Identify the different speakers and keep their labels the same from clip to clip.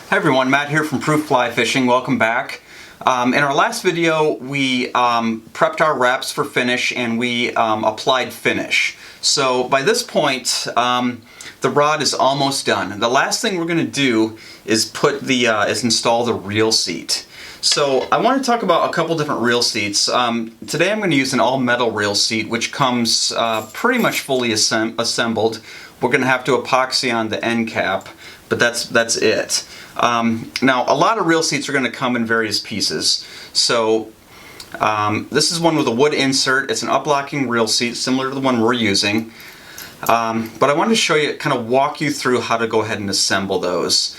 Speaker 1: Hi everyone, Matt here from Proof Fly Fishing. Welcome back. In our last video we prepped our wraps for finish and we applied finish. So by this point the rod is almost done. The last thing we're going to do is install the reel seat. So I want to talk about a couple different reel seats. Today I'm going to use an all metal reel seat which comes pretty much fully assembled. We're going to have to epoxy on the end cap, but that's it. Now a lot of reel seats are going to come in various pieces. So this is one with a wood insert. It's an up-locking reel seat similar to the one we're using. But I wanted to show you, kind of walk you through how to go ahead and assemble those.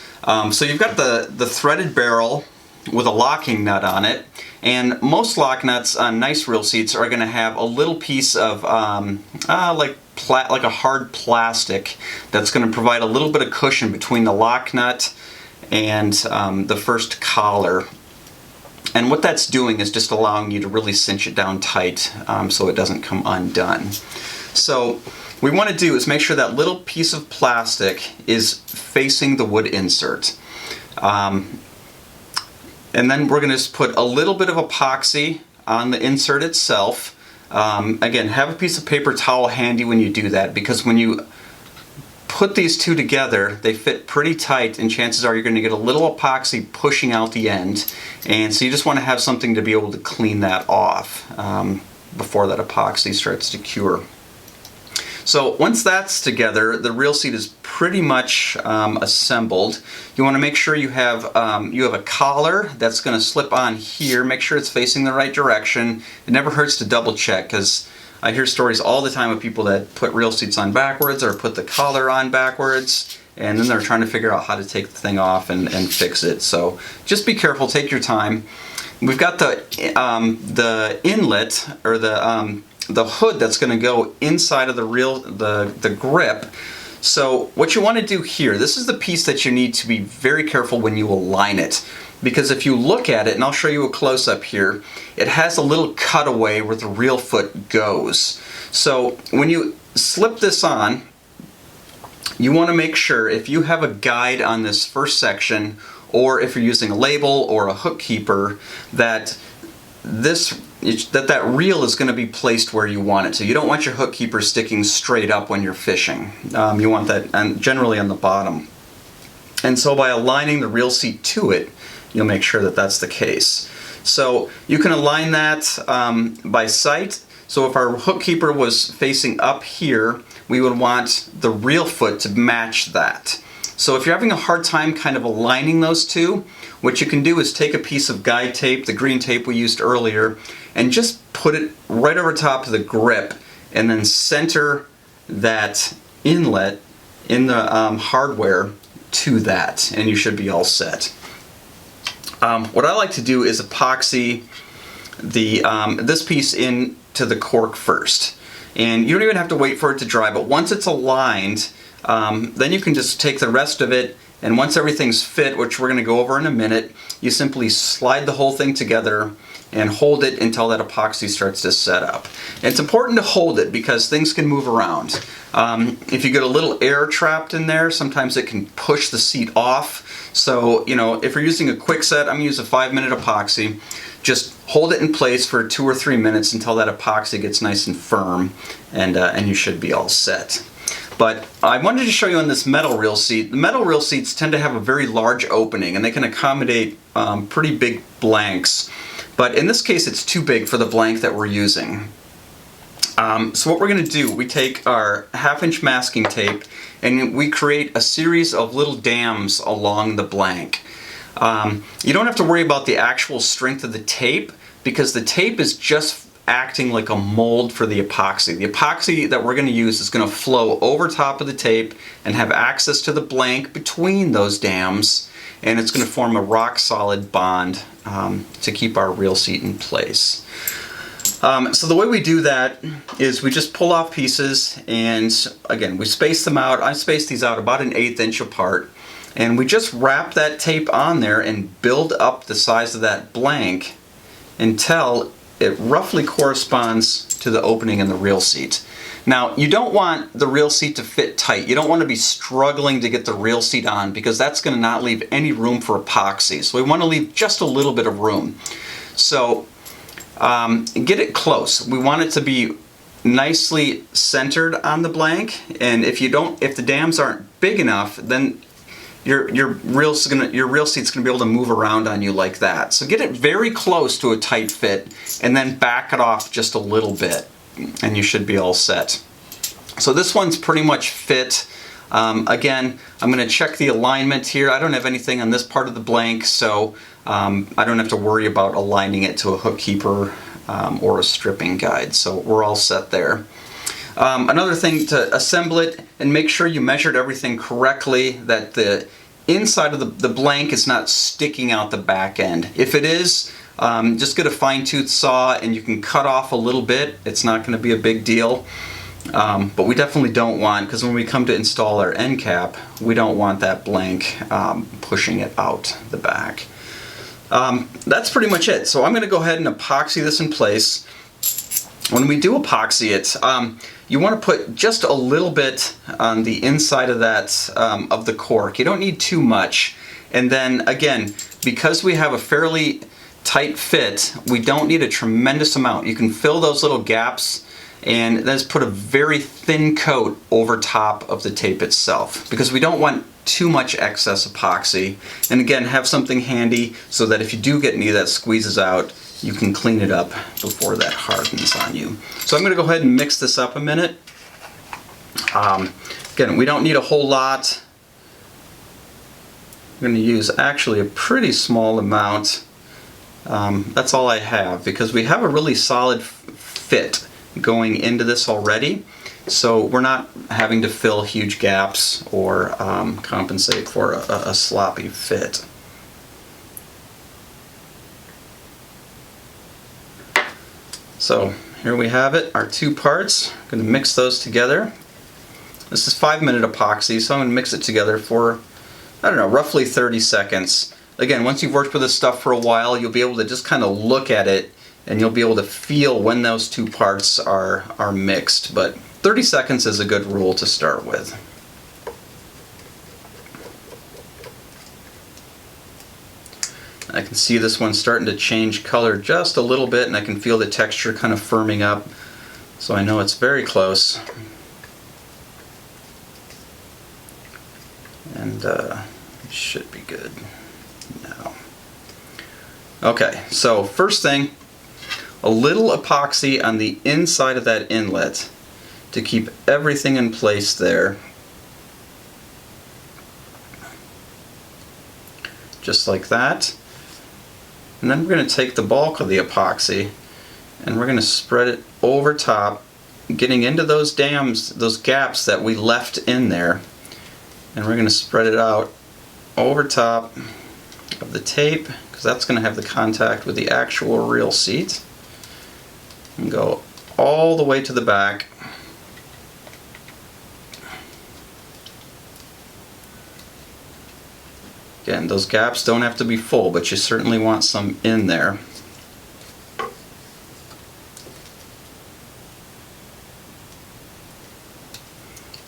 Speaker 1: So you've got the threaded barrel with a locking nut on it, and most lock nuts on nice reel seats are going to have a little piece of like a hard plastic that's going to provide a little bit of cushion between the lock nut and the first collar. And what that's doing is just allowing you to really cinch it down tight so it doesn't come undone. So what we want to do is make sure that little piece of plastic is facing the wood insert. And then we're going to just put a little bit of epoxy on the insert itself. Again, have a piece of paper towel handy when you do that, because when you put these two together, they fit pretty tight, and chances are you're going to get a little epoxy pushing out the end. And so you just want to have something to be able to clean that off before that epoxy starts to cure. So once that's together, the reel seat is pretty much assembled. You want to make sure you have a collar that's going to slip on here. Make sure it's facing the right direction. It never hurts to double check, because I hear stories all the time of people that put reel seats on backwards or put the collar on backwards, and then they're trying to figure out how to take the thing off and fix it. So just be careful, take your time. We've got the inlet, or the hood that's going to go inside of the grip. So what you want to do here, this is the piece that you need to be very careful when you align it, because if you look at it, and I'll show you a close-up here, it has a little cutaway where the reel foot goes. So when you slip this on, you want to make sure, if you have a guide on this first section, or if you're using a label or a hook keeper, that that reel is going to be placed where you want it. So you don't want your hook keeper sticking straight up when you're fishing. You want that generally on the bottom. And so by aligning the reel seat to it, you'll make sure that that's the case. So you can align that by sight. So if our hook keeper was facing up here, we would want the reel foot to match that. So if you're having a hard time kind of aligning those two, what you can do is take a piece of guide tape, the green tape we used earlier, and just put it right over top of the grip, and then center that inlet in the hardware to that, and you should be all set. What I like to do is epoxy this piece into the cork first. And you don't even have to wait for it to dry, but once it's aligned, then you can just take the rest of it, and once everything's fit, which we're going to go over in a minute, you simply slide the whole thing together and hold it until that epoxy starts to set up. And it's important to hold it because things can move around. If you get a little air trapped in there, sometimes it can push the seat off. So, you know, if you're using a quick set, I'm going to use a 5-minute epoxy. Just hold it in place for 2 or 3 minutes until that epoxy gets nice and firm, and you should be all set. But I wanted to show you on this metal reel seat. The metal reel seats tend to have a very large opening, and they can accommodate pretty big blanks. But in this case, it's too big for the blank that we're using. So what we're going to do, we take our 1/2-inch masking tape and we create a series of little dams along the blank. You don't have to worry about the actual strength of the tape, because the tape is just acting like a mold for the epoxy. The epoxy that we're going to use is going to flow over top of the tape and have access to the blank between those dams, and it's going to form a rock solid bond to keep our reel seat in place. So the way we do that is we just pull off pieces, and again we space them out. I spaced these out about 1/8 inch apart, and we just wrap that tape on there and build up the size of that blank until it roughly corresponds to the opening in the reel seat. Now, you don't want the reel seat to fit tight. You don't want to be struggling to get the reel seat on because that's going to not leave any room for epoxy. So we want to leave just a little bit of room. So get it close. We want it to be nicely centered on the blank, and if the dams aren't big enough, then your reel seat's gonna be able to move around on you like that. So get it very close to a tight fit, and then back it off just a little bit, and you should be all set. So this one's pretty much fit. Again, I'm gonna check the alignment here. I don't have anything on this part of the blank, so I don't have to worry about aligning it to a hook keeper or a stripping guide, so we're all set there. Another thing, to assemble it and make sure you measured everything correctly, that the inside of the blank is not sticking out the back end. If it is, just get a fine-tooth saw and you can cut off a little bit. It's not going to be a big deal, but we definitely don't want, because when we come to install our end cap, we don't want that blank pushing it out the back. That's pretty much it. So I'm going to go ahead and epoxy this in place. When we do epoxy it, you want to put just a little bit on the inside of that of the cork. You don't need too much. And then again, because we have a fairly tight fit, we don't need a tremendous amount. You can fill those little gaps and then just put a very thin coat over top of the tape itself, because we don't want too much excess epoxy. And again, have something handy so that if you do get any of that squeezes out, you can clean it up before that hardens on you. So I'm going to go ahead and mix this up a minute. Again, we don't need a whole lot. I'm going to use actually a pretty small amount. That's all I have, because we have a really solid fit going into this already. So we're not having to fill huge gaps or compensate for a sloppy fit. So here we have it, our two parts. I'm going to mix those together. This is 5-minute epoxy, so I'm going to mix it together for, I don't know, roughly 30 seconds. Again, once you've worked with this stuff for a while, you'll be able to just kind of look at it and you'll be able to feel when those two parts are mixed. But 30 seconds is a good rule to start with. I can see this one starting to change color just a little bit, and I can feel the texture kind of firming up, so I know it's very close. And it should be good now. Okay, so first thing, a little epoxy on the inside of that inlet to keep everything in place there. Just like that. And then we're going to take the bulk of the epoxy and we're going to spread it over top, getting into those dams, those gaps that we left in there. And we're going to spread it out over top of the tape, because that's going to have the contact with the actual reel seat. And go all the way to the back. Again, those gaps don't have to be full, but you certainly want some in there.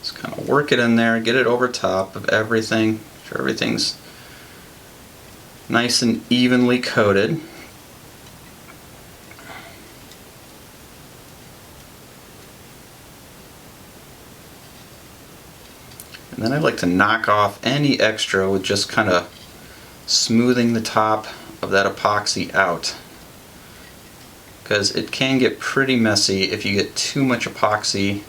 Speaker 1: Just kind of work it in there, get it over top of everything, make sure everything's nice and evenly coated. And then I like to knock off any extra with just kind of smoothing the top of that epoxy out, because it can get pretty messy if you get too much epoxy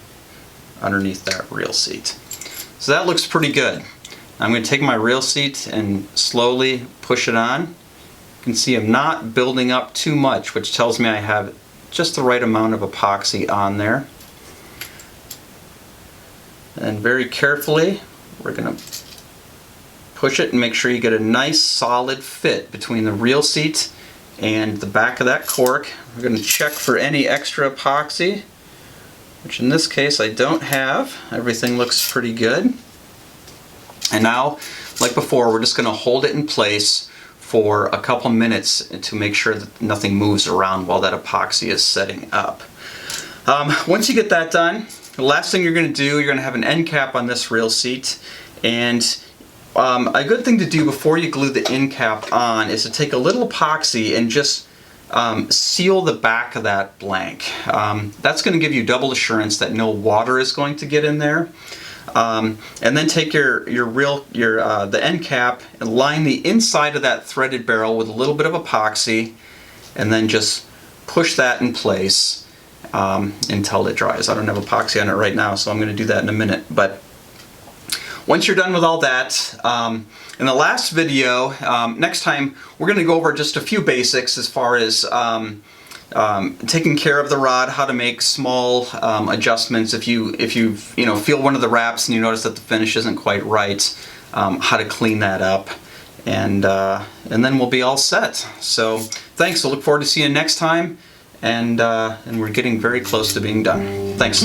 Speaker 1: underneath that reel seat. So that looks pretty good. I'm going to take my reel seat and slowly push it on. You can see I'm not building up too much, which tells me I have just the right amount of epoxy on there. And very carefully, we're going to push it and make sure you get a nice solid fit between the reel seat and the back of that cork. We're going to check for any extra epoxy, which in this case I don't have. Everything looks pretty good. And now, like before, we're just going to hold it in place for a couple minutes to make sure that nothing moves around while that epoxy is setting up. Once you get that done, the last thing you're going to do, you're going to have an end cap on this rail seat, and a good thing to do before you glue the end cap on is to take a little epoxy and just seal the back of that blank. That's going to give you double assurance that no water is going to get in there. And then take the end cap and line the inside of that threaded barrel with a little bit of epoxy, and then just push that in place until it dries. I don't have epoxy on it right now, so I'm going to do that in a minute. But once you're done with all that, in the last video, next time we're going to go over just a few basics as far as taking care of the rod, how to make small adjustments if you feel one of the wraps and you notice that the finish isn't quite right, how to clean that up, and then we'll be all set. So thanks. We'll look forward to seeing you next time, and we're getting very close to being done. Thanks.